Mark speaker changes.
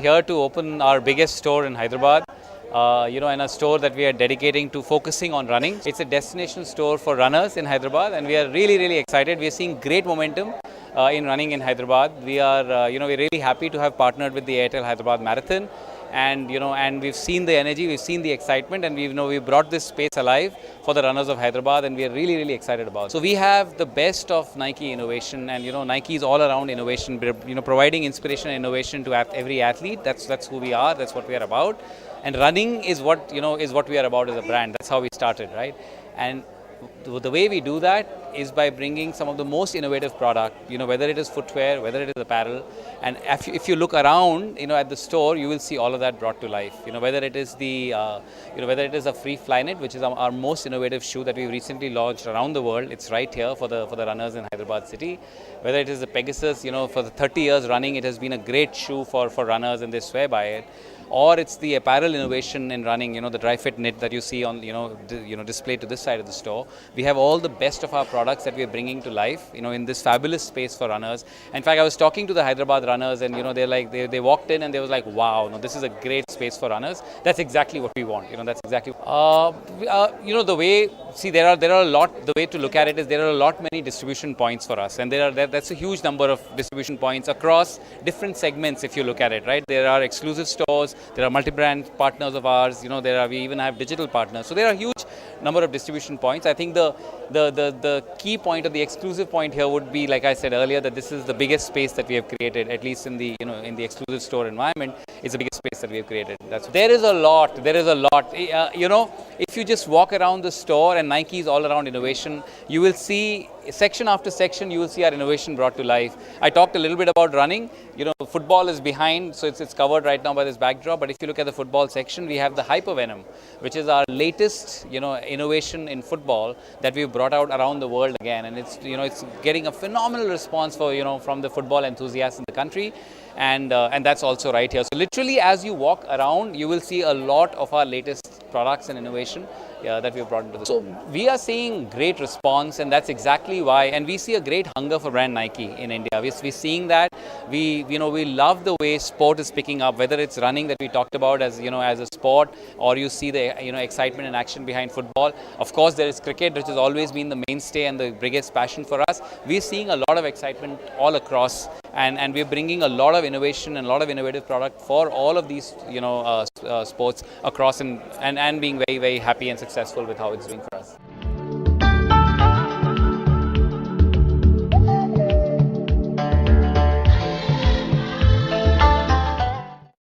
Speaker 1: here to open our biggest store in Hyderabad. And a store that we are dedicating to focusing on running. It's a destination store for runners in Hyderabad, and we are really, really excited. We are seeing great momentum in running in Hyderabad. We're really happy to have partnered with the Airtel Hyderabad Marathon, and we've seen the energy, we've seen the excitement, and we brought this space alive for the runners of Hyderabad, and we are really, really excited about it. So we have the best of Nike innovation, and Nike is all around innovation, providing inspiration and innovation to every athlete. That's who we are. That's what we are about. And running is what we are about as a brand. That's how we started, right? And the way we do that is by bringing some of the most innovative product, whether it is footwear, whether it is apparel. And if you look around, at the store, you will see all of that brought to life. Whether it is whether it is a Free Flyknit, which is our most innovative shoe that we recently launched around the world. It's right here for the runners in Hyderabad city. Whether it is the Pegasus, for the 30 years running, it has been a great shoe for runners, and they swear by it. Or it's the apparel innovation in running, the Dri-FIT knit that you see on, displayed to this side of the store. We have all the best of our products that we are bringing to life, in this fabulous space for runners. In fact, I was talking to the Hyderabad runners, and they walked in and they was like, wow, this is a great space for runners. That's exactly what we want. That's exactly. The way there are a lot. The way to look at it is there are a lot many distribution points for us, and that's a huge number of distribution points across different segments. If you look at it, right, there are exclusive stores. There are multi-brand partners of ours. We even have digital partners. So there are a huge number of distribution points. I think the key point or the exclusive point here would be, like I said earlier, that this is the biggest space that we have created, at least in the in the exclusive store environment. It's the biggest space that we have created. There is a lot. If you just walk around the store, and Nike is all around innovation, you will see section after section, you will see our innovation brought to life. I talked a little bit about running. Football is behind, so it's covered right now by this backdrop. But if you look at the football section, we have the Hypervenom, which is our latest, innovation in football that we've brought out around the world again, and it's getting a phenomenal response from the football enthusiasts in the country, and that's also right here. So literally, as you walk around, you will see a lot of our latest products and innovation that we've brought into the. So we are seeing great response, and that's exactly why. And we see a great hunger for brand Nike in India. We're seeing that. We love the way sport is picking up, whether it's running that we talked about as a sport, or you see the excitement and action behind football. Of course, there is cricket, which has always been the mainstay and the biggest passion for us. We're seeing a lot of excitement all across, and we're bringing a lot of innovation and a lot of innovative product for all of these sports across, and being very, very happy and successful with how it's doing for us.